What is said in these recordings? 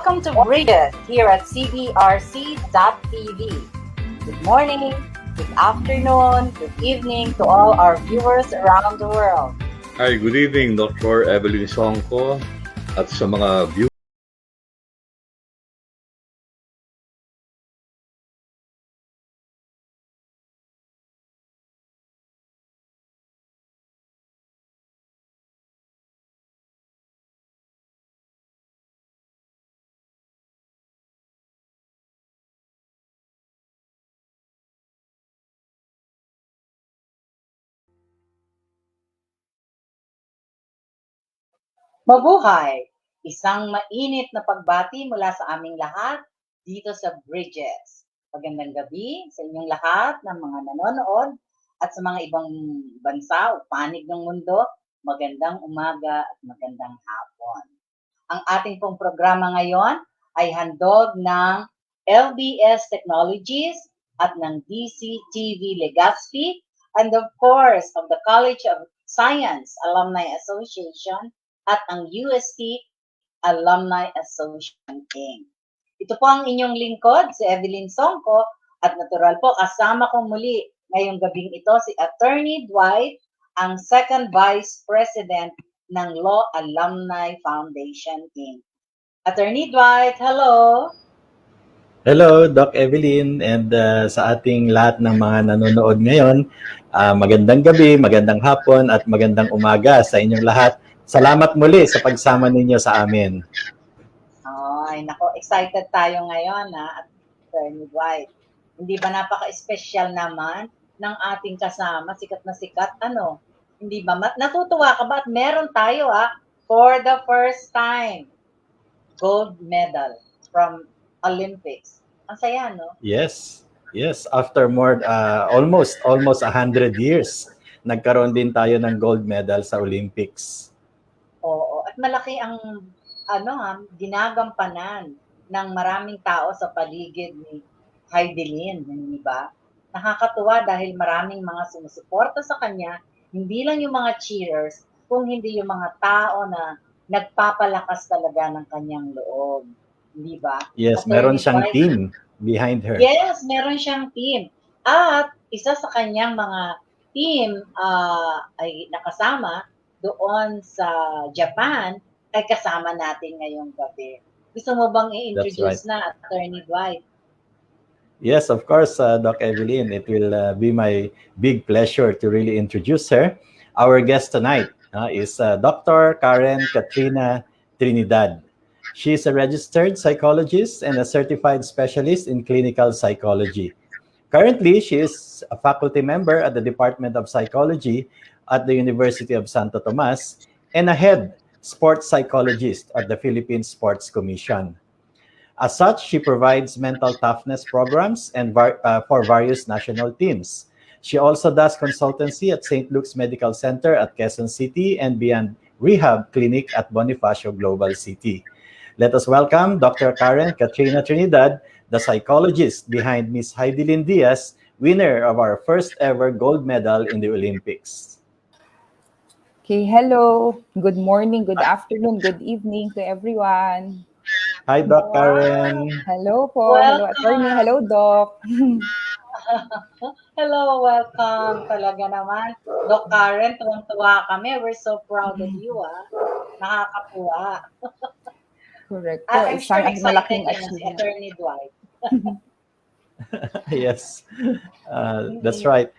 Welcome to Bridges here at cbrc.tv. Good morning, good afternoon, good evening to all our viewers around the world. Hi, good evening, Dr. Evelyn Songko at sa mga viewers. Mabuhay! Isang mainit na pagbati mula sa aming lahat dito sa Bridges. Magandang gabi sa inyong lahat ng mga nanonood at sa mga ibang bansa o panig ng mundo. Magandang umaga at magandang hapon. Ang ating pong programa ngayon ay handog ng LBS Technologies at ng DCTV Legazpi and of course of the College of Science Alumni Association at ang UST Alumni Association Inc. Ito po ang inyong lingkod, si Hidilyn Songko, at natural po, kasama ko muli ngayong gabing ito si Attorney Dwight, ang Second Vice President ng Law Alumni Foundation Inc. Attorney Dwight, hello! Hello, Doc Evelyn, and sa ating lahat ng mga nanonood ngayon, magandang gabi, magandang hapon, at magandang umaga sa inyong lahat. Salamat muli sa pagsama ninyo sa amin. Ay, nako, excited tayo ngayon, Attorney Dwight. Hindi ba napaka-espesyal naman ng ating kasama, sikat na sikat, ano? Hindi ba? Natutuwa ka ba? At meron tayo, for the first time, gold medal from Olympics. Ang saya, no? Yes. After almost 100 years, nagkaroon din tayo ng gold medal sa Olympics. Oo, at malaki ang ginagampanan ng maraming tao sa paligid ni Hidilyn, di ba? Nakakatuwa dahil maraming mga sumusuporta sa kanya, hindi lang yung mga cheerers, kung hindi yung mga tao na nagpapalakas talaga ng kanyang loob, di ba? Yes, meron siyang team behind her. Yes, meron siyang team. At isa sa kanyang mga team ay nakasama doon sa Japan ay kasama natin ngayong gabi. Gusto mo bang i-introduce na, Attorney Dwight? Yes, of course, Doc Evelyn. It will be my big pleasure to really introduce her. Our guest tonight is Dr. Karen Katrina Trinidad. She is a registered psychologist and a certified specialist in clinical psychology. Currently, she is a faculty member at the Department of Psychology at the University of Santo Tomas and a head sports psychologist at the Philippine Sports Commission. As such, she provides mental toughness programs and for various national teams. She also does consultancy at St. Luke's Medical Center at Quezon City and Beyond Rehab Clinic at Bonifacio Global City. Let us welcome Dr. Karen Katrina Trinidad, the psychologist behind Miss Hidilyn Diaz, winner of our first ever gold medal in the Olympics. Okay, hello. Good morning, good afternoon, good evening to everyone. Hi, Doc Karen. Hello po. Welcome. Hello, Attorney. Hello, Doc. Hello, welcome. Talaga naman. Doc Karen, tuwang-tuwa kami. We're so proud of you, Nakakatuwa. Correct po. I'm sure Isang malaking excited si Attorney Dwight. Yes, that's right.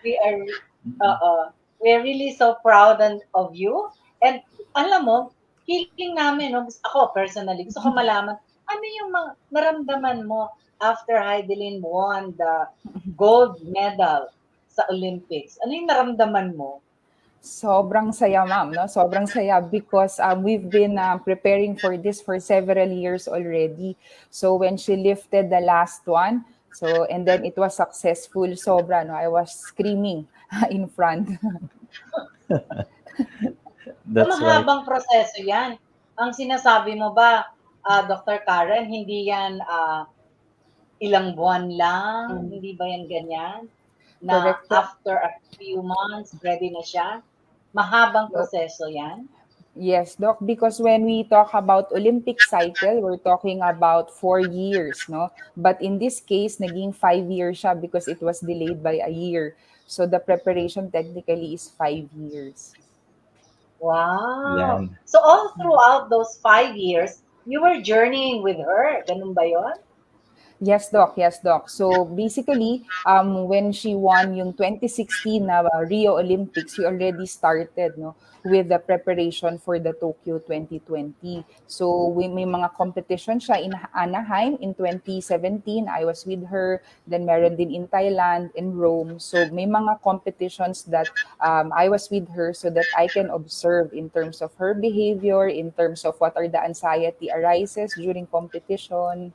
We're really so proud of you. And alam mo, feeling namin, ako personally, gusto ko malaman, ano yung mga naramdaman mo after Hidilyn won the gold medal sa Olympics? Ano yung naramdaman mo? Sobrang saya, ma'am. No? Sobrang saya because we've been preparing for this for several years already. So when she lifted the last one, and then it was successful, sobra, no? I was screaming in front. That's Mahabang proseso yan. Ang sinasabi mo ba, Dr. Karen, hindi yan ilang buwan lang? Hindi ba yan ganyan? Na Correct. After a few months, ready na siya? Mahabang proseso yan? Yes, Doc, because when we talk about Olympic cycle, we're talking about 4 years, no? But in this case, naging 5 years siya because it was delayed by a year. So the preparation technically is 5 years. Wow. Yan. So all throughout those 5 years, you were journeying with her. Ganun ba yon? Yes, Doc. Yes, Doc. So basically, when she won yung 2016 na Rio Olympics, we already started no with the preparation for the Tokyo 2020. So we may mga competition siya in Anaheim in 2017. I was with her. Then meron din in Thailand, in Rome. So may mga competitions that I was with her so that I can observe in terms of her behavior, in terms of what are the anxiety arises during competition.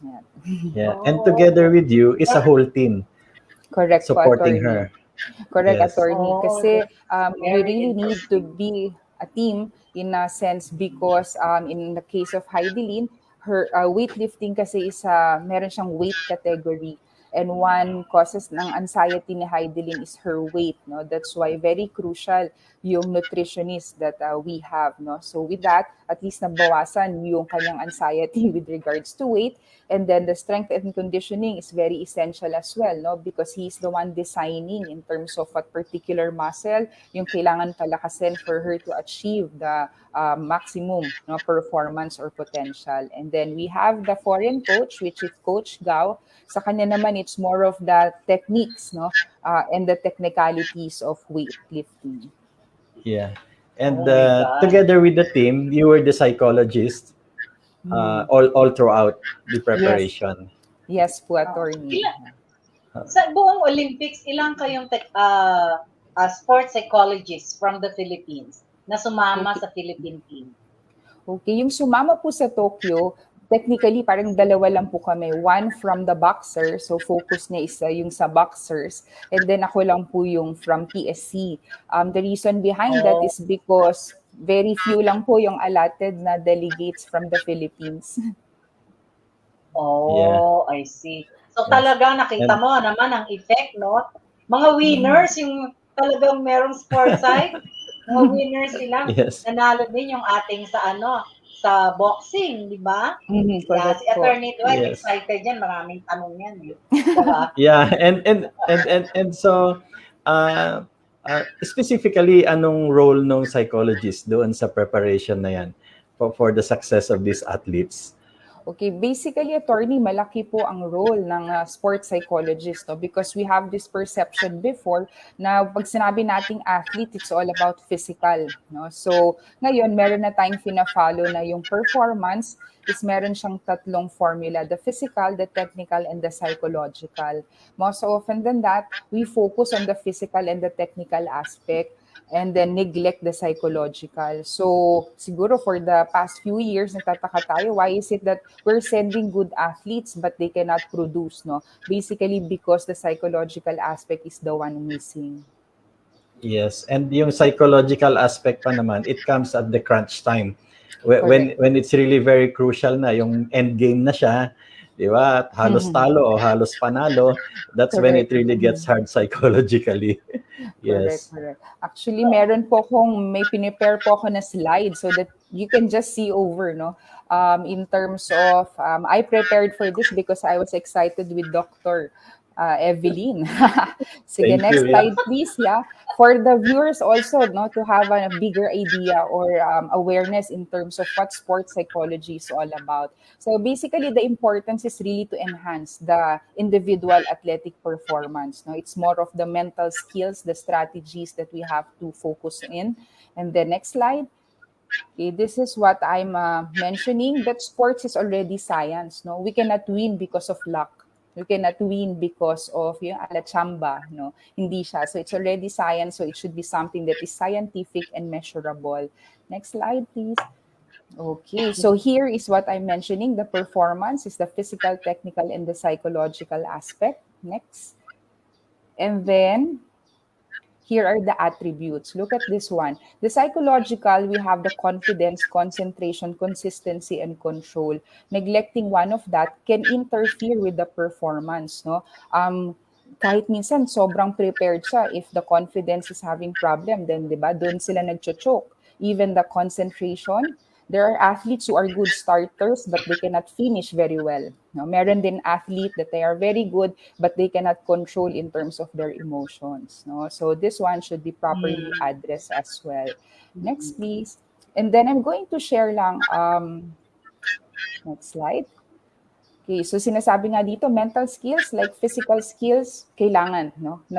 Yan. Yeah. And Oh, together okay. with you is a Yeah. whole team Correct po, supporting attorney. her. Correct, Yes. attorney. Oh, Kasi that's we very really need to interesting. be a team in a sense because in the case of Hidilyn, her weightlifting kasi is meron siyang weight category. And one causes ng anxiety ni Hidilyn is her weight. No? That's why very crucial yung nutritionist that we have. No? So with that, at least nabawasan yung kanyang anxiety with regards to weight. And then the strength and conditioning is very essential as well, no? Because he's the one designing in terms of what particular muscle yung kailangan palakasin for her to achieve the maximum no, performance or potential. And then we have the foreign coach, which is Coach Gao. Sa kanya naman, it's more of the techniques, no? And the technicalities of weightlifting. Yeah. And Oh my God. together with the team, you were the psychologist Hmm. all throughout the Yes, preparation. yes po, Oh. attorney. Sa buong Olympics, ilang kayong sports psychologists from the Philippines na sumama Okay. sa Philippine team? Okay, yung sumama po sa Tokyo, technically parang dalawa lang po kami. One from the boxer, so focus niya is yung sa boxers. And then ako lang po yung from PSC. The reason behind that Oh, is because very few lang po yung allotted na delegates from the Philippines. Yeah. oh, I see. So Yes. talagang nakita And mo naman ang effect, no? Mga winners, yung talagang merong sports side, mga winners sila. yes. Nanalo din yung ating sa sa boxing, di ba? Yeah, Correct si po. Attorney Dwight Yes. excited yan, maraming tanong yan eh. Diba? Yeah, and so specifically anong role ng psychologist doon sa preparation na yan for the success of these athletes? Okay, basically, attorney, malaki po ang role ng sports psychologist, no? Because we have this perception before na pag sinabi nating athlete, it's all about physical. No? So, ngayon, meron na tayong fina-follow na yung performance is meron siyang tatlong formula, the physical, the technical, and the psychological. Most often than that, we focus on the physical and the technical aspect and then neglect the psychological. So, siguro for the past few years, nagtataka tayo, why is it that we're sending good athletes but they cannot produce, no? Basically because the psychological aspect is the one missing. Yes, and yung psychological aspect pa naman, it comes at the crunch time. Correct. When it's really very crucial na, yung end game na siya, di ba? At halos talo o halos panalo, that's when it Correct. really gets hard psychologically. Correct, Yes. correct. Actually, meron po akong, may pinipare po ako na slide so that you can just see over, no? In terms of, I prepared for this because I was excited with Dr. Evelyn. Sige, Thank you. next Yeah. slide, please. Yeah. For the viewers also, no, to have a bigger idea or awareness in terms of what sports psychology is all about. So basically, the importance is really to enhance the individual athletic performance. No, it's more of the mental skills, the strategies that we have to focus in. And the next slide. Okay, this is what I'm mentioning. That sports is already science. No, we cannot win because of luck. We cannot win because of yung alachamba. No, hindi siya. So it's already science. So it should be something that is scientific and measurable. Next slide, please. Okay, so here is what I'm mentioning. The performance is the physical, technical, and the psychological aspect. Next. And then here are the attributes. Look at this one. The psychological, we have the confidence, concentration, consistency, and control. Neglecting one of that can interfere with the performance. No? Kahit minsan sobrang prepared siya, if the confidence is having problem, then 'di ba, doon sila nagcho-choke. even the concentration. There are athletes who are good starters but they cannot finish very well. No, meron din athlete that they are very good but they cannot control in terms of their emotions. No, so this one should be properly Mm. addressed as well. Next, Mm. please. And then I'm going to share lang next slide. Okay, so sinasabi nga dito, mental skills like physical skills, kailangan, no, na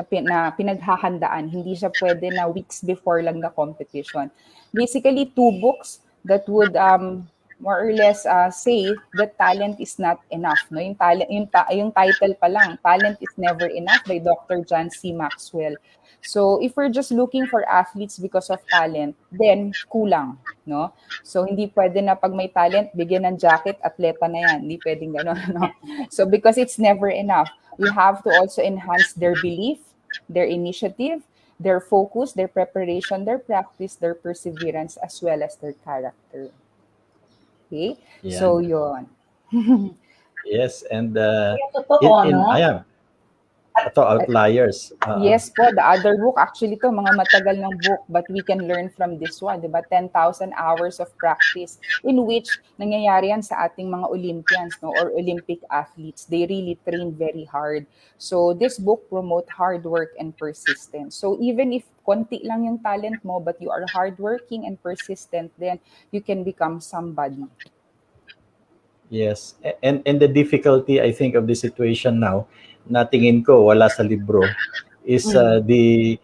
pinaghahandaan. Hindi siya pwede na weeks before lang the competition. Basically, two books that would more or less say that talent is not enough. No, yung talent, yung title pa lang, Talent is Never Enough by Dr. John C. Maxwell. So if we're just looking for athletes because of talent, then kulang, no? So, hindi pwede na pag may talent, bigyan ng jacket, atleta na yan. Hindi pwedeng gano'n, no? So, because it's never enough, we have to also enhance their belief, their initiative, their focus, their preparation, their practice, their perseverance, as well as their character. Okay? So, Yan. yun. Yes, and Kaya totoo, no? ayan, ito, Outliers. Yes po, the other book, actually to, mga matagal ng book, but we can learn from this one, di ba? 10,000 hours of practice in which nangyayari yan sa ating mga Olympians, no, or Olympic athletes. They really train very hard. So this book promote hard work and persistence. So even if konti lang yung talent mo, but you are hardworking and persistent, then you can become somebody. Yes, and the difficulty I think of the situation now, na tingin ko wala sa libro, is the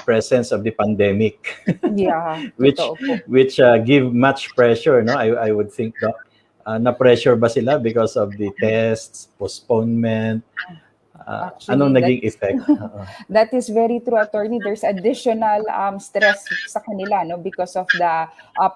presence of the pandemic, Yeah, which totoo po. which give much pressure, no? I would think, Doc. Na pressure ba sila because of the tests, postponement? Anong Actually, naging effect? that is very true, attorney. There's additional stress sa kanila, no, because of the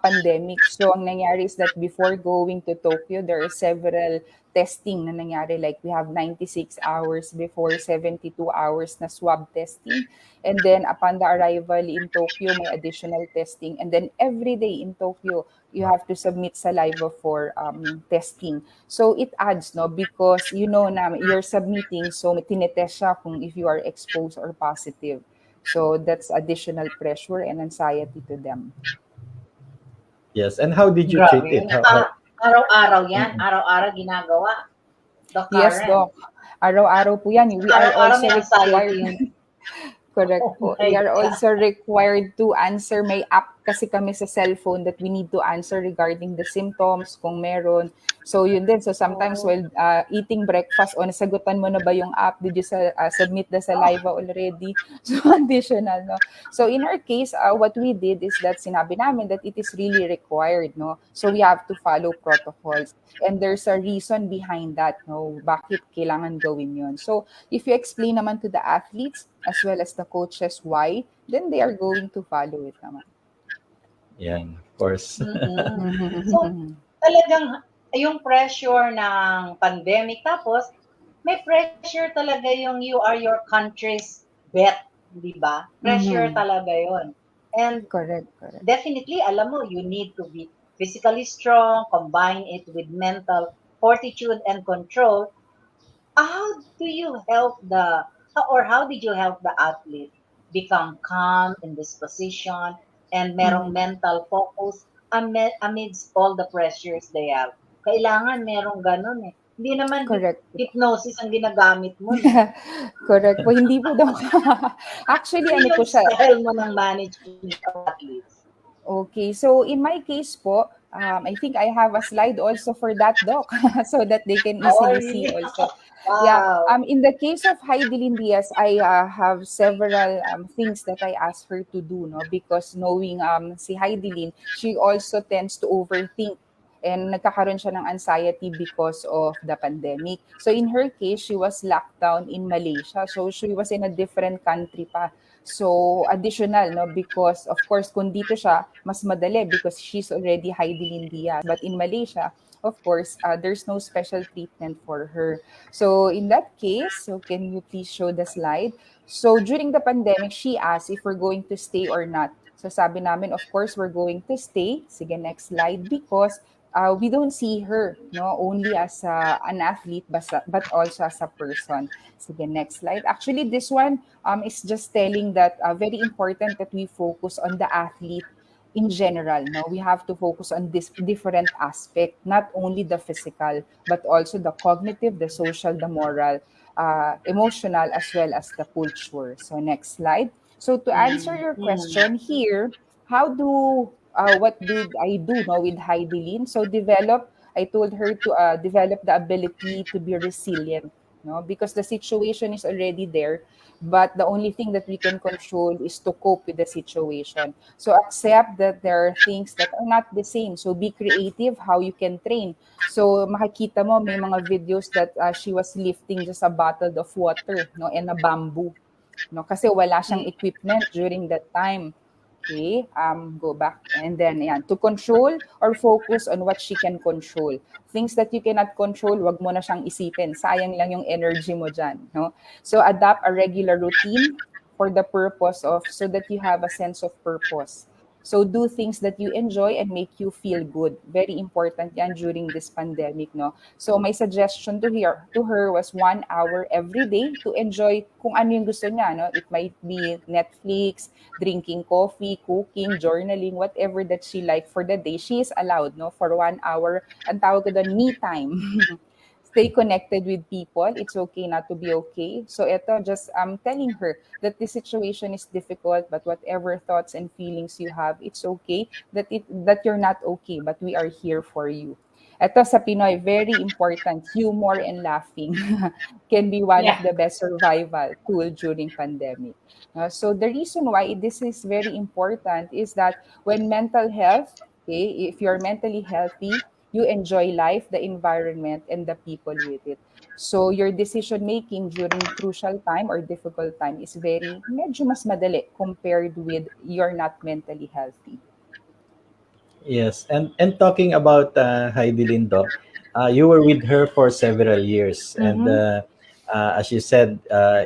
pandemic. So, ang nangyari is that before going to Tokyo, there are several testing na nangyari. Like, we have 96 hours before, 72 hours na swab testing. And then, upon the arrival in Tokyo, may additional testing. And then, every day in Tokyo, you have to submit saliva for testing. So it adds, no, because you know na you're submitting, so tinetest siya kung if you are exposed or positive. So that's additional pressure and anxiety to them. Yes, and how did you treat Grabe. it? How, Araw-araw yan. Araw-araw ginagawa. Doc Yes, Karen. Doc. Araw-araw po yan. We are Araw-araw also may required. anxiety yun. Correct Oh po. my We are God. also required to answer. May app kasi kami sa cellphone that we need to answer regarding the symptoms, kung meron. So yun din. So sometimes while eating breakfast, o nasagutan mo na ba yung app? Did you submit the saliva already? So additional, no? So in our case, what we did is that sinabi namin that it is really required, no? So we have to follow protocols. And there's a reason behind that, no? Bakit kailangan gawin yun? So if you explain naman to the athletes as well as the coaches why, then they are going to follow it naman. yan, of course. So, talagang yung pressure ng pandemic, tapos may pressure talaga yung you are your country's bet, di ba? Pressure talaga yon. And Correct. definitely, alam mo, you need to be physically strong, combine it with mental fortitude and control. How do you help how did you help the athlete become calm in this position and merong mental focus amidst all the pressures they have? Kailangan merong ganun eh. Hindi naman Correct. hypnosis ang ginagamit mo. Correct po. Hindi po daw. Actually, ano po Yung siya? style mo ng management of athletes. Okay. So, in my case po, I think I have a slide also for that, Doc, so that they can easily see also. Wow. Yeah. In the case of Hidilyn Diaz, I have several things that I asked her to do, no? Because knowing si Hidilyn, she also tends to overthink and nagkakaroon siya ng anxiety because of the pandemic. So in her case, she was locked down in Malaysia. So she was in a different country pa. So additional, no, because of course kung dito siya, mas madali because she's already Hidilyn Diaz. But in Malaysia, of course, there's no special treatment for her. So in that case, so can you please show the slide? So during the pandemic, she asked if we're going to stay or not. So sabi namin, of course, we're going to stay. Sige, next slide. Because we don't see her, no, only as an athlete, but also as a person. Sige, next slide. Actually, this one is just telling that very important that we focus on the athlete in general. No, we have to focus on this different aspect, not only the physical, but also the cognitive, the social, the moral, emotional, as well as the culture. So next slide. So to answer Mm, your mm, question here, what did I do now with Hidilyn? So I told her to develop the ability to be resilient, no, because the situation is already there, but the only thing that we can control is to cope with the situation. So accept that there are things that are not the same. So be creative how you can train. So makikita mo may mga videos that she was lifting just a bottle of water, no, and a bamboo, no, kasi wala siyang mm, equipment during that time. Okay, go back. And then, yan, to control or focus on what she can control. Things that you cannot control, wag mo na siyang isipin. Sayang lang yung energy mo dyan. No? So, adapt a regular routine for the purpose of, so that you have a sense of purpose. So, do things that you enjoy and make you feel good. Very important yan during this pandemic, no? So, my suggestion to her was 1 hour every day to enjoy kung ano yung gusto niya, no? It might be Netflix, drinking coffee, cooking, journaling, whatever that she like for the day, she is allowed, no, for 1 hour. Ang tawag ko doon, me time. Stay connected with people. It's okay not to be okay. So ito, just telling her that the situation is difficult, but whatever thoughts and feelings you have, it's okay that you're not okay, but we are here for you. Ito sa Pinoy, very important, humor and laughing can be one of yeah, the best survival tool during pandemic. So the reason why this is very important is that when mental health, okay, if you're mentally healthy, you enjoy life, the environment, and the people with it. So your decision making during crucial time or difficult time is very medyo mas madali compared with you're not mentally healthy. Yes, and talking about Heidi Lindo, you were with her for several years, and Mm-hmm. as you said,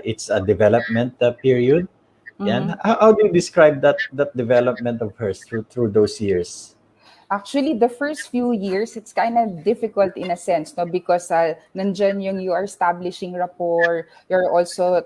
it's a development period. Yeah, and Mm-hmm. how do you describe that development of hers through those years? Actually, the first few years, it's kind of difficult in a sense, no? Because nandyan yung you are establishing rapport, you're also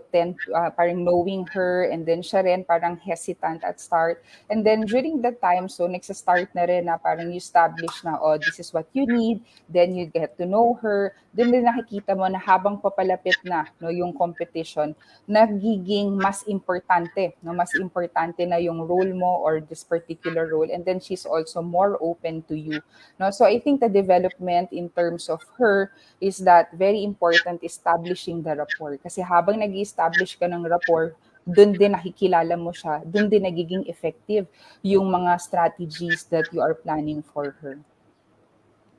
parang knowing her, and then siya rin parang hesitant at start. And then during that time, so nagsa-start na rin na parang you establish na, oh, this is what you need, then you get to know her, then din nakikita mo na habang papalapit na, no, yung competition, nagiging mas importante, no, mas importante na yung role mo or this particular role, and then she's also more open to you, no. So I think the development in terms of her is that very important establishing the rapport, kasi habang nag-establish ka ng rapport, doon din nakikilala mo siya, doon din nagiging effective yung mga strategies that you are planning for her.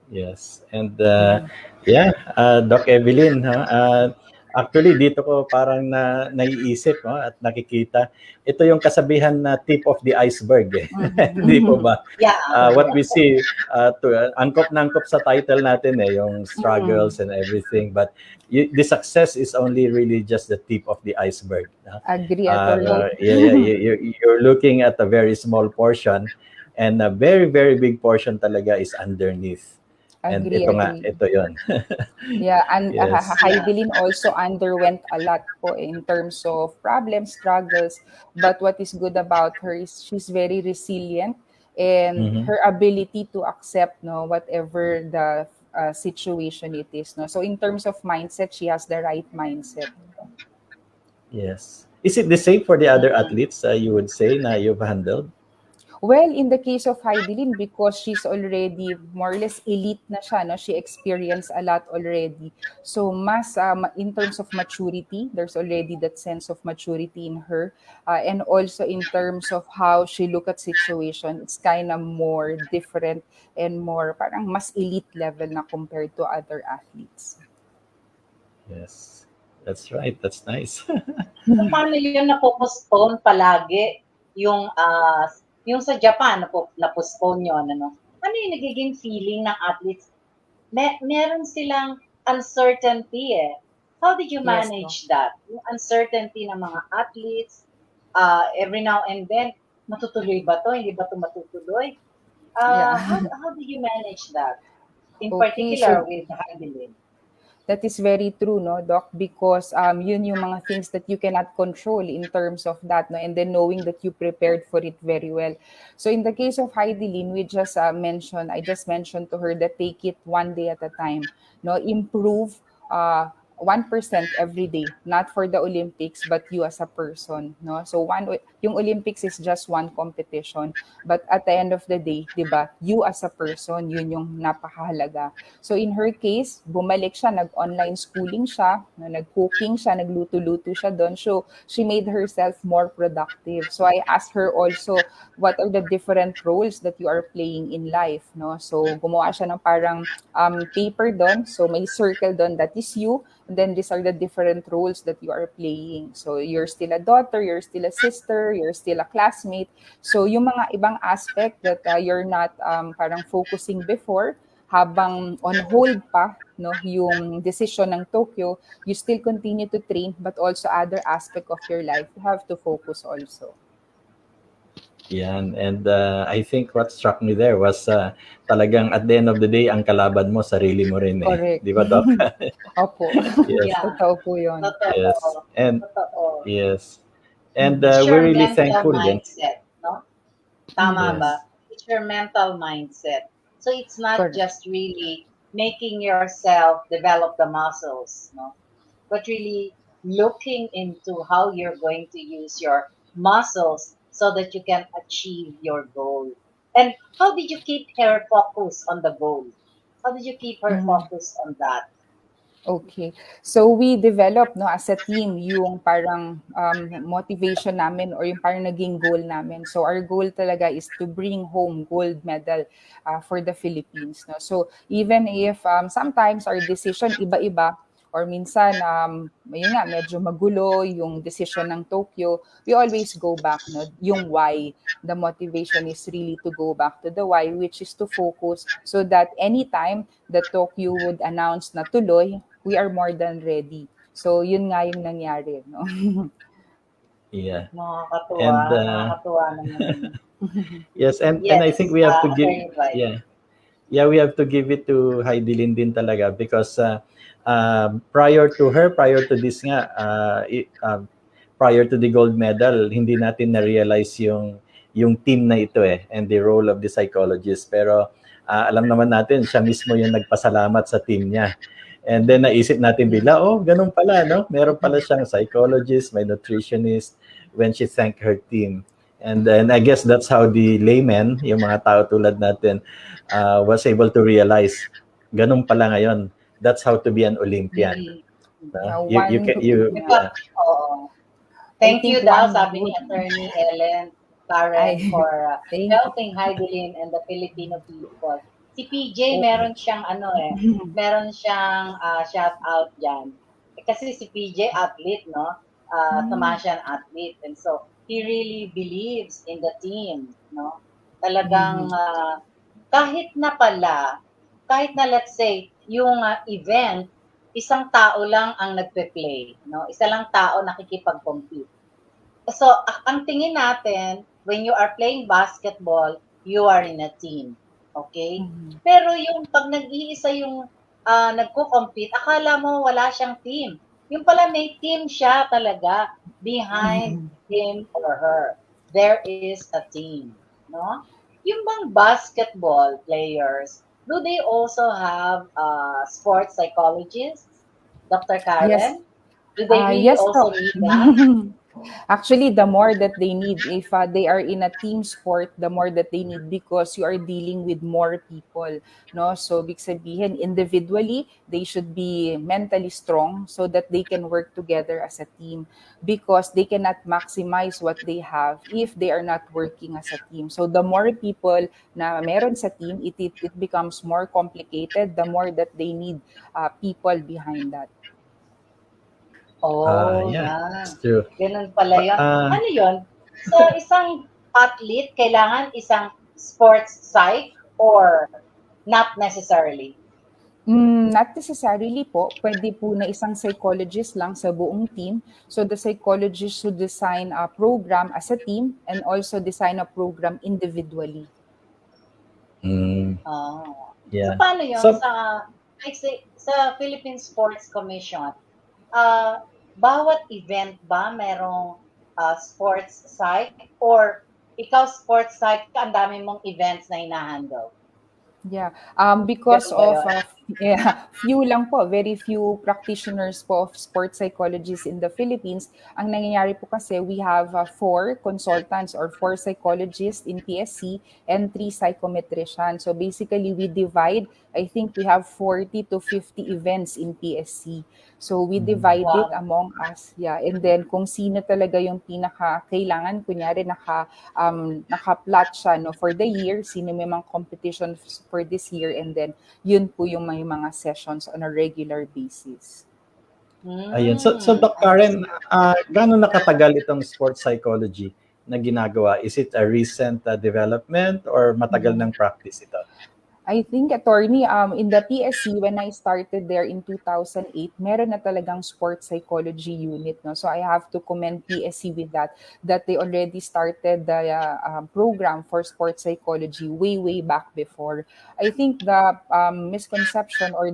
Yes. And yeah, Doc Evelyn, ha, actually dito ko parang naiisip, no, at nakikita, ito yung kasabihan na tip of the iceberg. Eh. Hindi po ba? yeah, What we see, angkop na angkop sa title natin, eh, yung struggles and everything. But the success is only really just the tip of the iceberg. Agree, attorney. You're looking at a very small portion, and a very, very big portion talaga is underneath. And Agree, agree. ito yon. Yeah, and Yes. yeah. Hidilyn also underwent a lot po in terms of problems, struggles. But what is good about her is she's very resilient, and Mhm. her ability to accept, no, whatever the situation it is. No, so in terms of mindset, she has the right mindset. Yes. Is it the same for the other Mm-mm. athletes, you would say, na you've handled? Well, in the case of Hidilyn, because she's already more or less elite na siya, no? She experienced a lot already. So, mas in terms of maturity, there's already that sense of maturity in her. And also in terms of how she look at situation, it's kind of more different and more parang mas elite level na compared to other athletes. Yes. That's right. That's nice. So, paano yun napo-postpone palagi yung, yung sa Japan na-postpone yun, ano? Ano yung nagiging feeling ng athletes? Meron silang uncertainty eh. How did you Yes, no? manage that? Yung uncertainty ng mga athletes, every now and then, matutuloy ba to? Hindi ba to matutuloy? Yeah. How did you manage that? In Okay, so particular with Hidilyn? That is very true, no, Doc? Because yun yung mga things that you cannot control in terms of that, no? And then knowing that you prepared for it very well. So in the case of Hidilyn, I just mentioned to her that take it one day at a time, no? Improve 1% every day, not for the Olympics, but you as a person, no? So yung Olympics is just one competition, but at the end of the day, 'di ba? You as a person, yun yung napakahalaga. So in her case, bumalik siya, nag-online schooling siya, no, nag-cooking siya, nagluto-luto siya doon. So she made herself more productive. So I asked her also, what are the different roles that you are playing in life, no? So gumawa siya ng parang paper doon. So may circle doon, that is you. And then these are the different roles that you are playing. So you're still a daughter, you're still a sister, you're still a classmate. So yung mga ibang aspect that you're not parang focusing before, habang on hold pa, no, yung decision ng Tokyo, you still continue to train, but also other aspect of your life, you have to focus also. Yan. And I think what struck me there was talagang at the end of the day, ang kalaban mo, sarili mo rin eh. Correct. Di ba, Doc? Opo. Yes. Yeah. Totoo po yun. Totoo. Yes. And Totoo. yes. And It's we're your really mental thankful din. mindset, no? Tama Yes. ba? It's your mental mindset. So it's not Correct. just really making yourself develop the muscles, no? But really looking into how you're going to use your muscles so that you can achieve your goal. And how did you keep her focused on the goal? How did you keep her focused on that? Okay. So we developed, no, as a team yung parang motivation namin or yung parang naging goal namin. So our goal talaga is to bring home gold medal for the Philippines, no. So even if sometimes our decision iba-iba, or minsan yun nga medyo magulo yung decision ng Tokyo, we always go back, no, yung why. The motivation is really to go back to the why, which is to focus so that anytime the Tokyo would announce na tuloy, we are more than ready. So yun nga yung nangyari, no. Yeah. Nakakatuwa, And nakakatuwa naman. yes, and I think Yes, we have to give very right. we have to give it to Hidilyn din talaga because prior to this nga prior to the gold medal, hindi natin na-realize yung team na ito eh and the role of the psychologist. Pero alam naman natin siya mismo yung nagpasalamat sa team niya. And then naisip natin bila, oh, ganun pala, no? Meron pala siyang psychologist, may nutritionist when she thanked her team. And then I guess that's how the layman, yung mga tao tulad natin, was able to realize, ganun pala ngayon. That's how to be an Olympian. Thank I you think daw, one sabi ni good- Attorney Ellen Karen for Thank you. helping Hidilyn and the Filipino people. Si PJ, meron siyang meron siyang shout out dyan. Kasi si PJ athlete, no? Thomasian athlete. And so, he really believes in the team, no? Talagang kahit na let's say, yung event, isang tao lang ang nagpe-play, no? Isa lang tao nakikipag-compete. So, ang tingin natin, when you are playing basketball, you are in a team. Okay? Pero yung pag nag-iisa yung nagko-compete, akala mo wala siyang team. Yung pala may team siya talaga behind him or her. There is a team, no? Yung bang basketball players, do they also have sports psychologists? Dr. Karen? Yes. Do they really Yes, also Doc. need that? Actually, the more that they need, if they are in a team sport, the more that they need because you are dealing with more people, no? So, big sabihin, individually, they should be mentally strong so that they can work together as a team because they cannot maximize what they have if they are not working as a team. So, the more people na meron sa team, it becomes more complicated, the more that they need people behind that. Oh, It's true. Ganun pala yun. Ano yun? So, isang athlete, kailangan isang sports psych or not necessarily? Not necessarily po. Pwede po na isang psychologist lang sa buong team. So the psychologist should design a program as a team and also design a program individually. So, Yeah. paano yun? So- I say, sa Philippine Sports Commission, ah, bawat event ba merong sports psych or ikaw sports psych ka, ang dami mong events na hinahandle? Yeah, because Ganun ba of yun? yeah, few lang po, very few practitioners po of sports psychologists in the Philippines. Ang nangyayari po kasi we have four consultants or four psychologists in PSC and three psychometricians. So basically, we divide. I think we have 40 to 50 events in PSC. So we Mhm. divide it Wow. among us. Yeah, and then kung sino talaga yung pinaka kailangan, kunyari naka-plot siya no, for the year, sino may mga competitions for this year, and then yun po yung may mga sessions on a regular basis. Ayun. So Doc I Karen, see. gaano nakatagal itong sports psychology na ginagawa? Is it a recent development or matagal Mhm. ng practice ito? I think, attorney, in the PSC, when I started there in 2008, meron na talagang sports psychology unit. No? So I have to commend PSC with that they already started the program for sports psychology way back before. I think the misconception or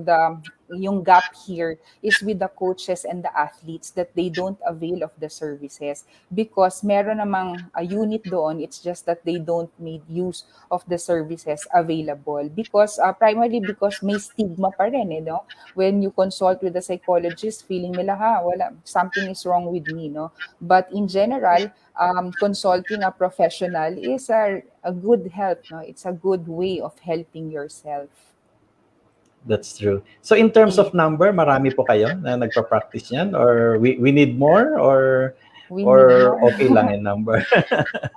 yung gap here is with the coaches and the athletes that they don't avail of the services because meron namang a unit doon. It's just that they don't make use of the services available because primarily because may stigma pa rin, no? When you consult with a psychologist, feeling nila wala, something is wrong with me, no? But in general, consulting a professional is a good help, no? It's a good way of helping yourself. That's true. So in terms Mm. of number, marami po kayo na nagpa-practice niyan or we need more We need or more. okay lang yung number?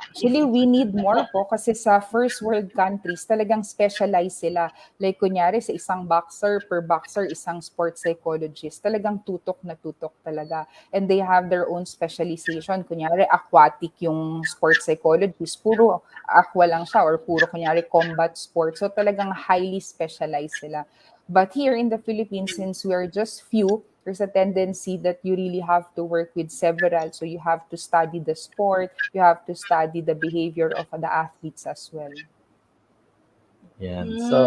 Actually, we need more po kasi sa first world countries, talagang specialized sila. Like kunyari sa isang boxer, per boxer, isang sports psychologist. Talagang tutok na tutok talaga. And they have their own specialization. Kunyari, aquatic yung sports psychologist. Puro aqua lang siya or puro kunyari combat sports. So talagang highly specialized sila. But here in the Philippines, since we are just few, there's a tendency that you really have to work with several. So you have to study the sport, you have to study the behavior of the athletes as well. Yan. Mm. So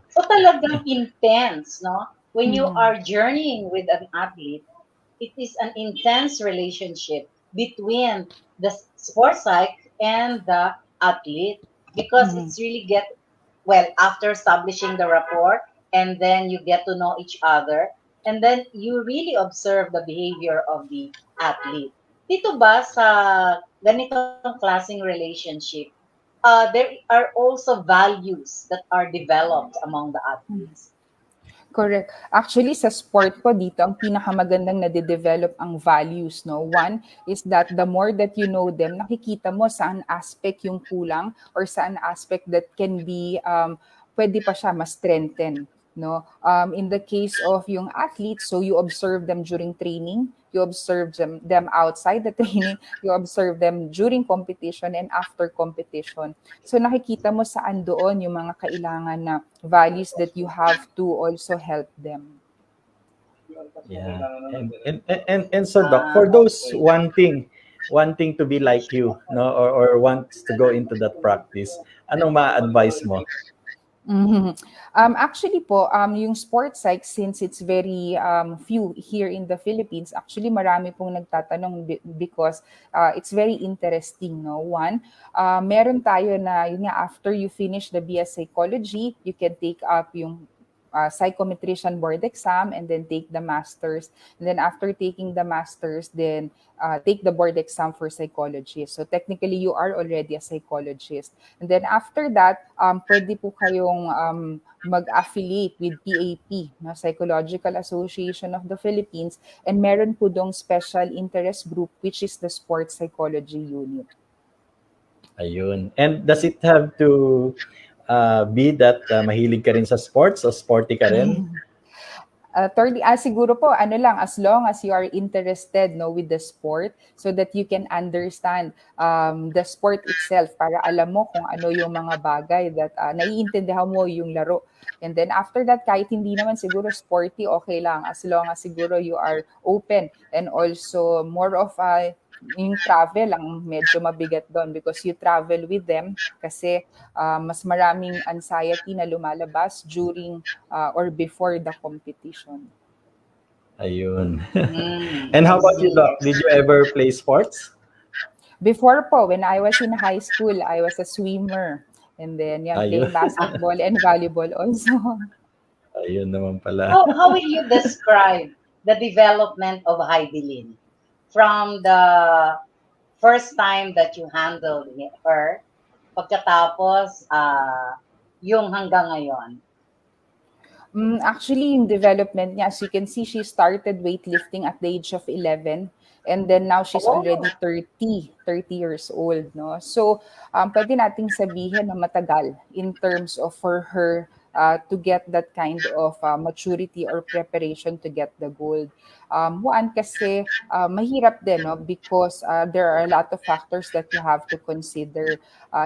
So talagang intense, no? When you Mhm. are journeying with an athlete, it is an intense relationship between the sports psych and the athlete because Mhm. it's really get well after establishing the rapport and then you get to know each other and then you really observe the behavior of the athlete. Dito ba sa ganitong klaseng relationship, there are also values that are developed among the athletes. Correct. Actually, sa sport po dito, ang pinakamagandang nade-develop ang values, no? One is that the more that you know them, nakikita mo saan aspect yung kulang or saan aspect that can be, pwede pa siya mas strengthen, no? In the case of yung athletes, so you observe them during training, you observe them outside the training, you observe them during competition and after competition. So nakikita mo saan doon yung mga kailangan na values that you have to also help them. yeah. And so Doc, for those Okay. wanting to be like you, no, or wants to go into that practice, anong ma-advise mo? Mhm. Actually po, yung sports psych, since it's very few here in the Philippines, actually marami pong nagtatanong because it's very interesting, no? One, meron tayo na, yun nga, after you finish the BS Psychology, you can take up yung psychometrician board exam and then take the masters. And then after taking the masters, then take the board exam for psychologist. So technically, you are already a psychologist. And then after that, pwede po kayong mag-affiliate with PAP, na Psychological Association of the Philippines, and meron po dong special interest group which is the Sports Psychology Unit. Ayun. And does it have to be that mahilig ka rin sa sports o sporty ka rin? Thirdly, siguro po, ano lang, as long as you are interested, no, with the sport, so that you can understand the sport itself para alam mo kung ano yung mga bagay that naiintindihan mo yung laro. And then after that, kahit hindi naman siguro sporty, okay lang. As long as siguro you are open and also more of yung travel ang medyo mabigat doon because you travel with them kasi mas maraming anxiety na lumalabas during or before the competition. Ayun. I And how about you, see. Doc? Did you ever play sports? Before po, when I was in high school, I was a swimmer. And then, yeah, Ayun. playing basketball and volleyball also. Ayun naman pala. How will you describe the development of Hidilyn from the first time that you handled her, pagkatapos yung hanggang ngayon? Actually, in development niya, as you can see, she started weightlifting at the age of 11. And then now she's already 30 years old, no? So, pwede nating sabihin na matagal in terms of for her to get that kind of maturity or preparation to get the gold. One, kasi mahirap din, no? Because there are a lot of factors that you have to consider.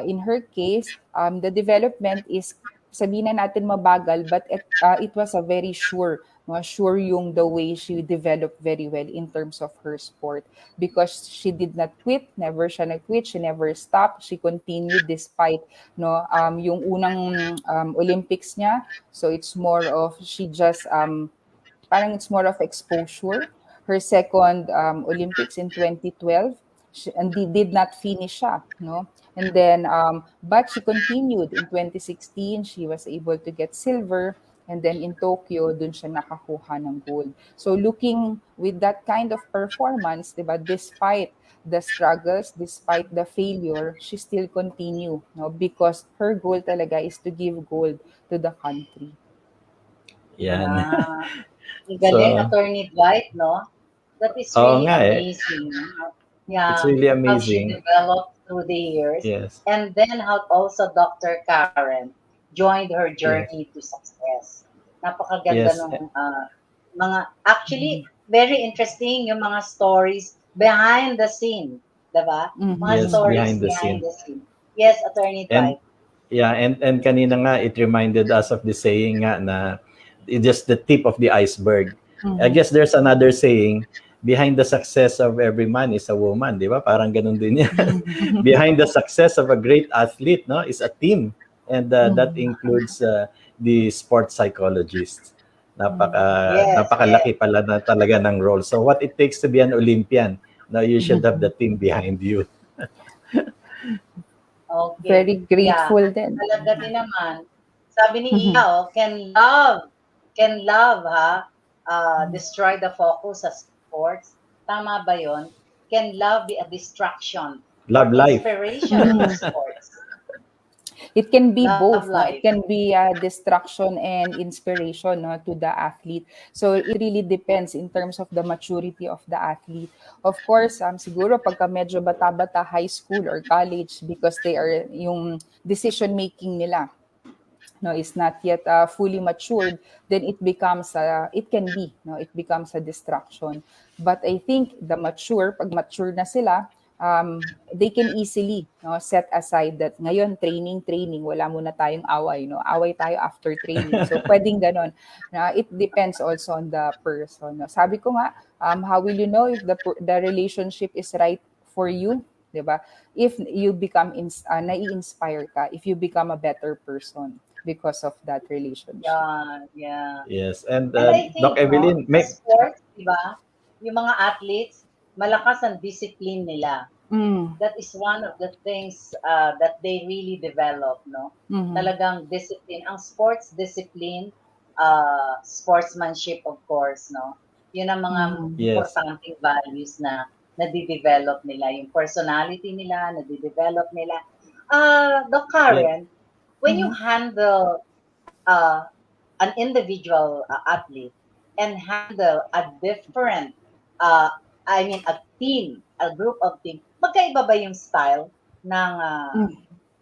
In her case, the development is sabihin na natin mabagal, but it was a very sure, no? Sure yung the way she developed very well in terms of her sport because she did not quit, never siya nag-quit, she never stopped, she continued despite no yung unang Olympics niya. So it's more of she just parang it's more of exposure. Her second Olympics in 2012, and did not finish siya, no? And then, but she continued in 2016. She was able to get silver, and then in Tokyo, dun siya nakakuha ng gold. So looking with that kind of performance, diba, despite the struggles, despite the failure, she still continue, no? Because her goal talaga is to give gold to the country. Yan. Ang galing, So, Attorney Dwight, no? That is oo really nga eh. amazing. It's Yeah, really how she amazing. developed through the years. Yes. And then how also Dr. Karen joined her Yes. journey to success. Napakaganda Yes. nung mga, actually, very interesting yung mga stories behind the scene. Diba? Mga Yes, stories behind the behind scene. the scene. Yes, Attorney And Dwight. yeah, and kanina nga it reminded us of the saying nga na it's just the tip of the iceberg. I guess there's another saying, behind the success of every man is a woman, di ba? Parang ganun din yan. Behind the success of a great athlete, no, is a team. And that includes the sports psychologist. Yes, Napakalaki pala na talaga ng role. So what it takes to be an Olympian, now you should have the team behind you. Okay. Very grateful din. Talaga din naman. Sabi ni Iya, can love destroy the focus sa sports? Tama ba yon? Can love be a distraction Love or life. inspiration for sports? It can be Love both, no? life. It can be distraction and inspiration, no, to the athlete. So it really depends in terms of the maturity of the athlete. Of course, siguro pagka medyo bata-bata, high school or college, because they are yung decision making nila, no, is not yet fully matured, then it becomes it can be, no, it becomes a distraction. But I think pag mature na sila, they can easily, no, set aside that ngayon training, wala muna tayong away, no, away tayo after training. So pwedeng ganon. It depends also on the person, no? Sabi ko nga, how will you know if the relationship is right for you, diba? If you become nai-inspire ka, if you become a better person because of that relationship. Yeah. Yes. And I think, Doc Evelyn, sa sports, di ba, yung mga athletes, malakas ang discipline nila. That is one of the things that they really develop, no? Talagang discipline. Ang sports discipline, sportsmanship, of course, no? Yun ang mga importanteng values na nadidevelop nila. Yung personality nila, nadidevelop nila. Doc Karen, when you handle an individual athlete and handle a different, a team, a group of team, magkaiba ba yung style ng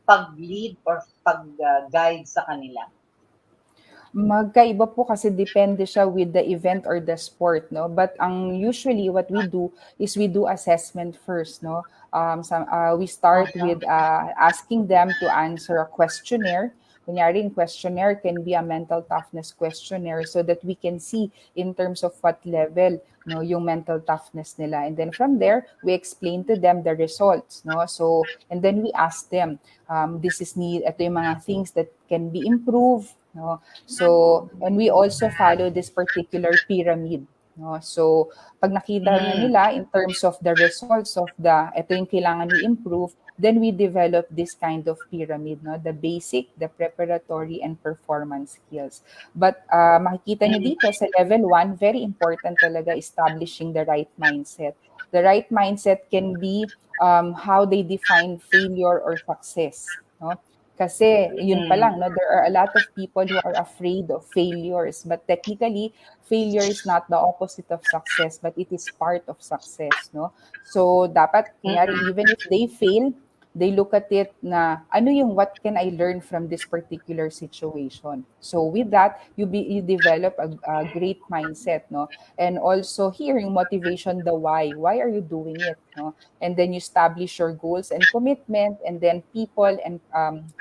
pag-lead or pag-guide sa kanila? Magkaiba po kasi depende siya with the event or the sport, no? But usually what we do is we do assessment first, no? We start with asking them to answer a questionnaire Kunyaring questionnaire can be a mental toughness questionnaire so that we can see in terms of what level no yung mental toughness nila, and then from there we explain to them the results, no. So and then we ask them, this is ito yung mga things that can be improved, no. So and we also follow this particular pyramid, no. So pag nakita na Mm. nila in terms of the results of ito yung kailangan i-improve, then we develop this kind of pyramid, no, the basic, the preparatory, and performance skills. But makikita nyo dito sa level 1, very important talaga establishing the right mindset. The right mindset can be how they define failure or success, no. Kasi yun pa lang, no, there are a lot of people who are afraid of failures, but technically failure is not the opposite of success, but it is part of success, no. So dapat kunyari even if they fail, they look at it na ano yung what can I learn from this particular situation. So with that, you develop a great mindset, no. And also here yung motivation, the why are you doing it, no. And then you establish your goals and commitment, and then people and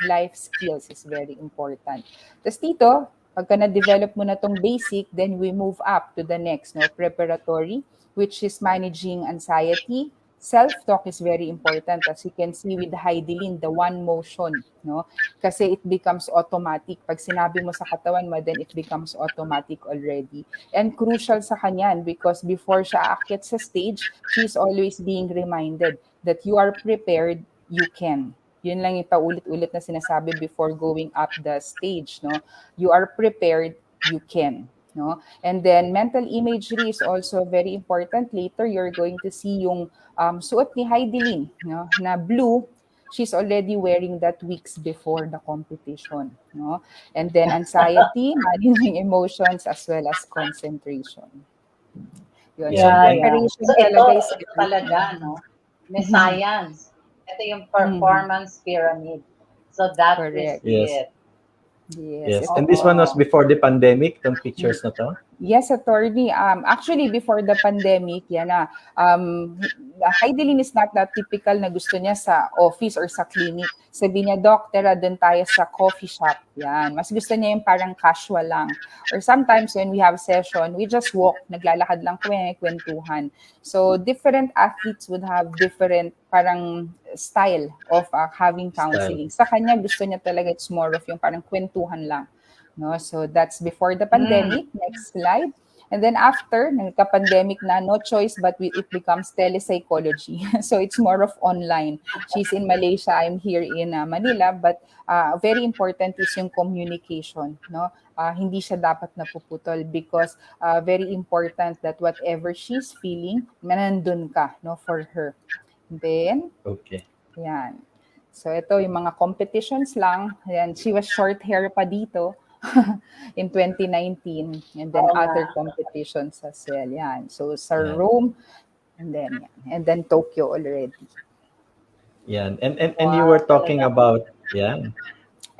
life skills is very important. Tapos dito, pagka na-develop mo na tong basic, then we move up to the next, no, preparatory, which is managing anxiety. Self-talk is very important. As you can see with Hidilyn, the one motion, no? Kasi it becomes automatic. Pag sinabi mo sa katawan mo, then it becomes automatic already. And crucial sa kanyan because before siya aakyat sa stage, she's always being reminded that you are prepared, you can. Yun lang yung paulit-ulit na sinasabi before going up the stage, no? You are prepared, you can. No? And then mental imagery is also very important. Later, you're going to see yung suot ni Hidilyn, no? Na blue. She's already wearing that weeks before the competition. No? And then anxiety, managing emotions, as well as concentration. Yun. So, preparation So talaga is ito talaga, no? May science. Ito yung performance pyramid. So that Correct. is it. Yes. And this one was before the pandemic, itong pictures na to? Yes, attorney. Actually, before the pandemic, yan na. Hidilyn is not that typical na gusto niya sa office or sa clinic. Sabi niya, Doc, tara doon tayo sa coffee shop. Yan. Mas gusto niya yung parang casual lang. Or sometimes when we have session, we just walk. Naglalakad lang kami, kwentuhan. So, different athletes would have different parang style of having counseling. Sa kanya, gusto niya talaga it's more of yung parang kwentuhan lang. No, so that's before the pandemic. Next slide. And then after, nagka-pandemic na, no choice but it becomes telepsychology. So it's more of online. She's in Malaysia, I'm here in Manila, but very important is yung communication. No, hindi siya dapat napuputol because very important that whatever she's feeling, nandun ka, no, for her. Then, yan. So ito yung mga competitions lang. Yan, she was short hair pa dito. In 2019, and then other competitions as well. Yan. So sa Rome, and then Tokyo already. Yan. And you were talking about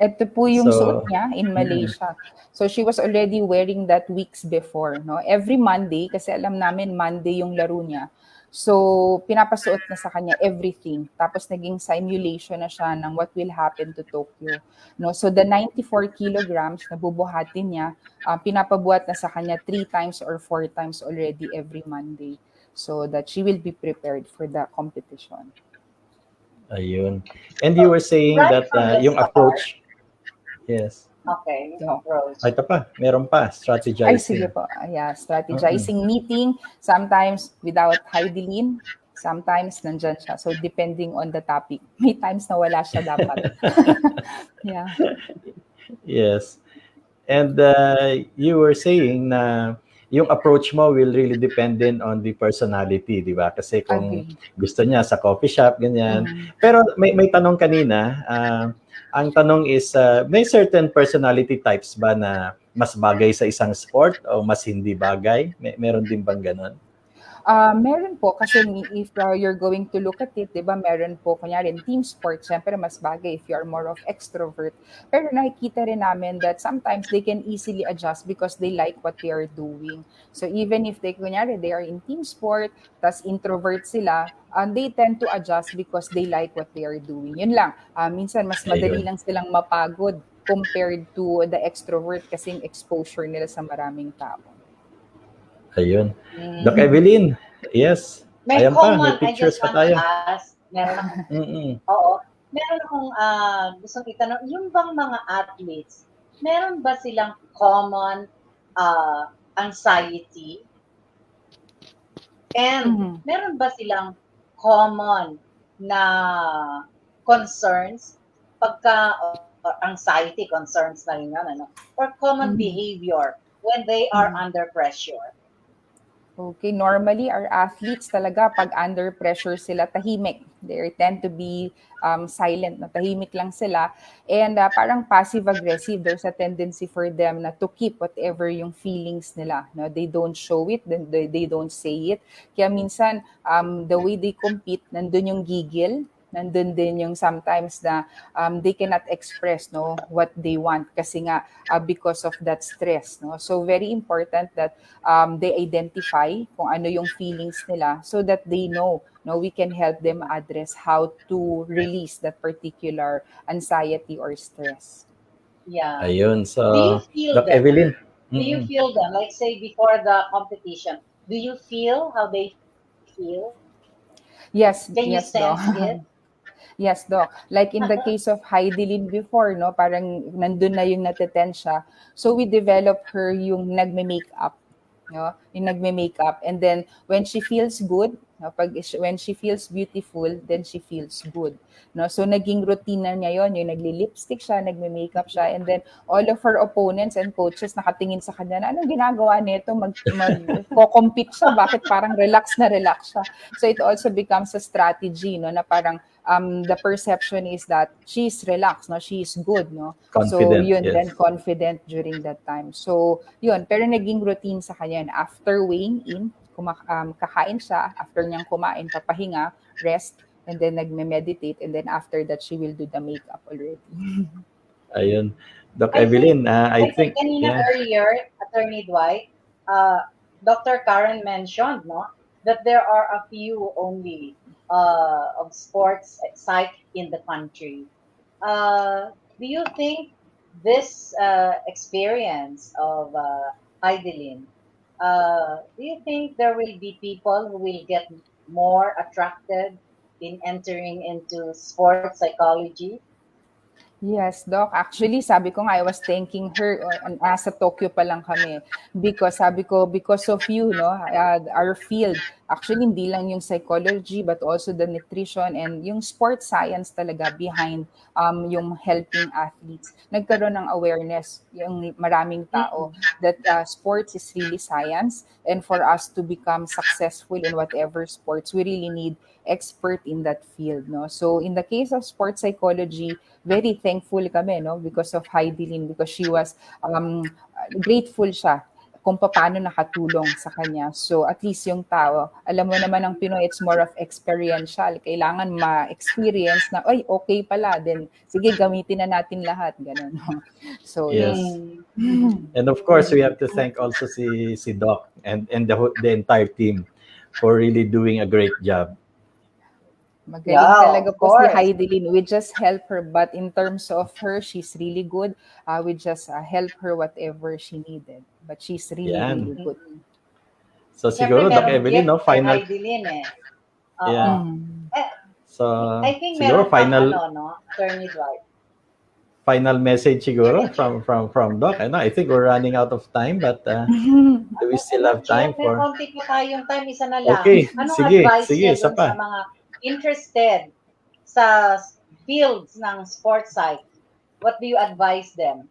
Ito po yung suot niya in Malaysia. So she was already wearing that weeks before, no? Every Monday, kasi alam namin Monday yung laro niya. So, pinapasuot na sa kanya everything. Tapos, naging simulation na siya ng what will happen to Tokyo. No? So, the 94 kilograms na bubuhatin niya, pinapabuhat na sa kanya 3 times or 4 times already every Monday. So, that she will be prepared for the competition. Ayun. And you were saying that yung approach... Yes. Okay, approach. Ito pa, meron pa, strategizing. Ay, sige po. Yeah, strategizing meeting, sometimes without Hidilyn, sometimes nandyan siya. So, depending on the topic. May times na wala siya dapat. Yeah. Yes. And you were saying na yung approach mo will really depend din on the personality, di ba? Kasi kung gusto niya sa coffee shop, ganyan. Pero may tanong kanina, ang tanong is, may certain personality types ba na mas bagay sa isang sport o mas hindi bagay? Meron din bang ganon? Meron po, kasi if you're going to look at it, di ba, meron po, kunyari, team sport, syempre mas bagay if you're more of extrovert. Pero nakikita rin namin that sometimes they can easily adjust because they like what they are doing. So even if kunyari, they are in team sport, tas introvert sila, they tend to adjust because they like what they are doing. Yun lang. Minsan, mas madali lang silang mapagod compared to the extrovert kasing exposure nila sa maraming tao. Ayun. Doc Mm. Evelyn, yes. May Ayan pa, may common, I pictures just pa want to tayo. ask, meron akong, Mm-mm. oo, meron akong gustong itanong, yung bang mga athletes, meron ba silang common anxiety? And meron ba silang common na concerns pagka anxiety concerns na rin yun, ano? Or common behavior when they are under pressure? Okay, normally our athletes talaga pag under pressure sila tahimik. They tend to be silent, na tahimik lang sila. And parang passive-aggressive, there's a tendency for them na to keep whatever yung feelings nila. No? They don't show it, then they don't say it. Kaya minsan, the way they compete, nandun yung gigil, nandun din yung sometimes na they cannot express what they want kasi nga because of that stress. No? So very important that they identify kung ano yung feelings nila so that they know we can help them address how to release that particular anxiety or stress. Yeah. Ayun, so Do you feel Doc them? Evelyn. Do you feel them? Like say before the competition, do you feel how they feel? Yes, Can you yes, Doc. sense it? Yes, Doc. Like in the case of Hidilyn before, parang nandun na yung natetend siya. So we develop her yung nagme-makeup. Yung nagme-makeup. And then when she feels good, when she feels beautiful, then she feels good. So naging routine na niya yun, yung nagli-lipstick siya, nagme-makeup siya, and then all of her opponents and coaches nakatingin sa kanya na anong ginagawa nito, mag-compete siya, bakit parang relax siya. So it also becomes a strategy, na parang the perception is that she's relaxed, she's good, so Confident, yun, yes. then confident during that time. So yun, pero naging routine sa kanya. After weighing in, kakain siya, after niyang kumain, papahinga, rest, and then nagme-meditate, and then after that, she will do the makeup already. Ayun. Doc I Evelyn, I think think, kanina earlier, Attorney Dwight, Dr. Karen mentioned, that there are a few only of sports psych in the country. Do you think this experience of Hidilyn, do you think there will be people who will get more attracted in entering into sports psychology? Yes, Doc. Actually, sabi ko nga, I was thanking her nasa Tokyo pa lang kami. Because sabi ko, because of you, our field, actually hindi lang yung psychology but also the nutrition and yung sports science talaga behind yung helping athletes. Nagkaroon ng awareness yung maraming tao that sports is really science, and for us to become successful in whatever sports, we really need expert in that field. So in the case of sports psychology, very thankful kami because of Hidilyn, because she was grateful siya kung paano nakatulong sa kanya. So at least yung tao, alam mo naman ng Pinoy, it's more of experiential. Kailangan ma-experience na, ay, okay pala. Then, sige, gamitin na natin lahat. Ganun. So, yes. And of course, we have to thank also si Doc and the entire team for really doing a great job. Magaling talaga po si Hidilyn. We just help her, but in terms of her, she's really good. We just help her whatever she needed. But she's really, really good. So siguro, Doc Evelyn, final. Hidilyn Yeah. So I think siguro final. Attorney Dwight. Final message siguro from Doc. I think we're running out of time, but do we still have time for? May konti pa tayong time, isa na lang. Okay, Anong sige, advice niya isa dun pa. sa mga interested sa fields ng sports psych? What do you advise them?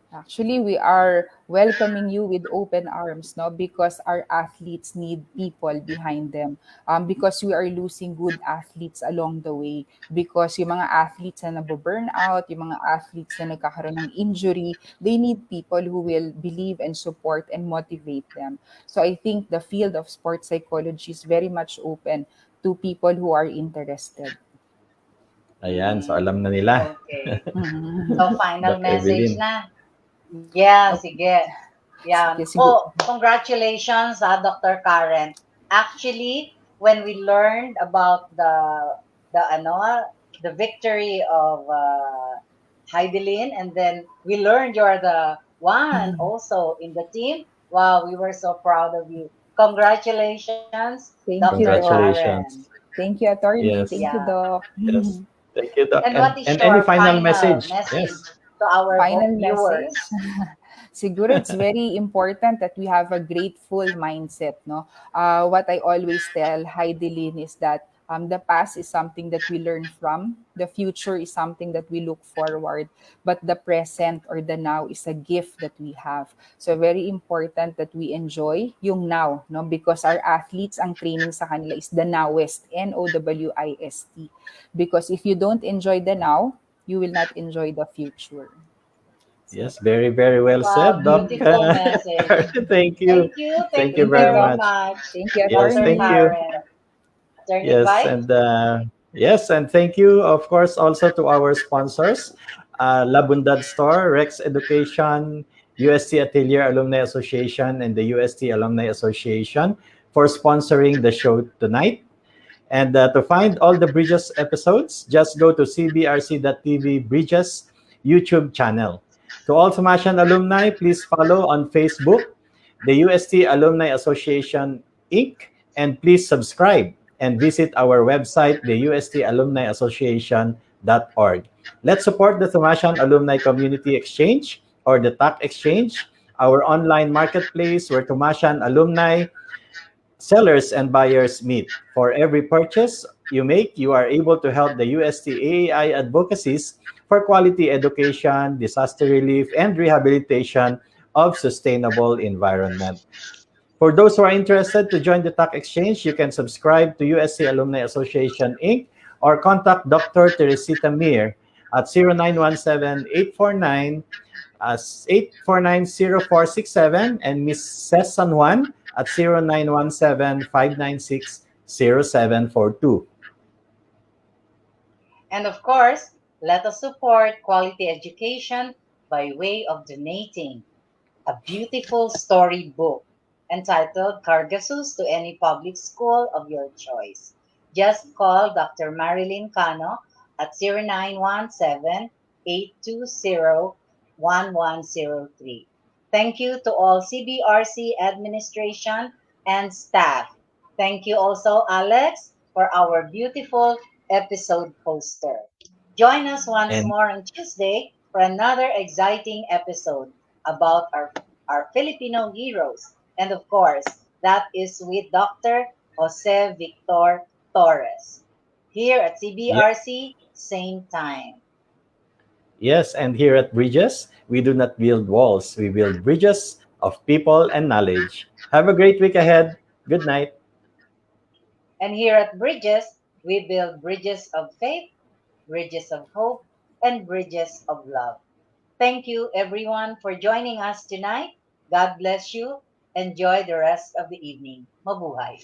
Actually, we are welcoming you with open arms, because our athletes need people behind them. Because we are losing good athletes along the way. Because yung mga athletes na nabu-burn out, yung mga athletes na nagkakaroon ng injury, they need people who will believe and support and motivate them. So I think the field of sports psychology is very much open to people who are interested. Ayan, so alam na nila. Okay. So final Doc message Evelyn. na. Yeah, sige. Yeah. Sige. Oh, congratulations, Dr. Karen. Actually, when we learned about the victory of Hidilyn, and then we learned you're the one Mhm. also in the team. Wow, we were so proud of you. Congratulations, Thank Dr. you, Doc. Karen. Congratulations. Thank you, attorney. Yes. Thank you, Yeah. Doc. Yes. Thank you, Doc. And what is And any your final final message? message Yes. to our Final message. viewers? Siguro it's very important that we have a grateful mindset, no? What I always tell Heidelin is that the past is something that we learn from, the future is something that we look forward, but the present or the now is a gift that we have. So very important that we enjoy yung now, no? Because our athletes, ang training sa kanila is the nowest, Nowist. Because if you don't enjoy the now, you will not enjoy the future. So, Yes, very, very well Wow, said, Doc. beautiful message. Thank you. Thank you. Thank Thank you you thank you, very very Doc. much. much, Thank you, Yes, Dr. thank attorney. you. Karen. Attorney Yes, Vice? and thank you, of course, also to our sponsors, La Bundad Store, Rex Education, UST Atelier Alumni Association, and the UST Alumni Association for sponsoring the show tonight. And to find all the Bridges episodes, just go to cbrc.tv Bridges YouTube channel. To all Thomasian alumni, please follow on Facebook, the UST Alumni Association Inc., and please subscribe and visit our website, the UST Alumni Association.org. Let's support the Thomasian Alumni Community Exchange or the TAC Exchange, our online marketplace where Thomasian alumni sellers and buyers meet. For every purchase you make, you are able to help the USTAAI advocacies for quality education, disaster relief, and rehabilitation of sustainable environment. For those who are interested to join the TAC Exchange, you can subscribe to USC Alumni Association Inc. or contact Dr. Teresita Mir at 0917-849 8490467 and Miss Ces San Juan at 0917-596-0742. And of course, let us support quality education by way of donating a beautiful storybook entitled Cargasus to any public school of your choice. Just call Dr. Marilyn Cano at 0917-820-1103. Thank you to all CBRC administration and staff. Thank you also, Alex, for our beautiful episode poster. Join us once And more on Tuesday for another exciting episode about our Filipino heroes. And of course, that is with Dr. Jose Victor Torres here at yeah, CBRC, same time. yes, and here at Bridges, we do not build walls, we build bridges of people and knowledge. Have a great week ahead. Good night. And here at Bridges, we build bridges of faith, bridges of hope, and bridges of love. Thank you, everyone, for joining us tonight. God bless you. Enjoy the rest of the evening. Mabuhay.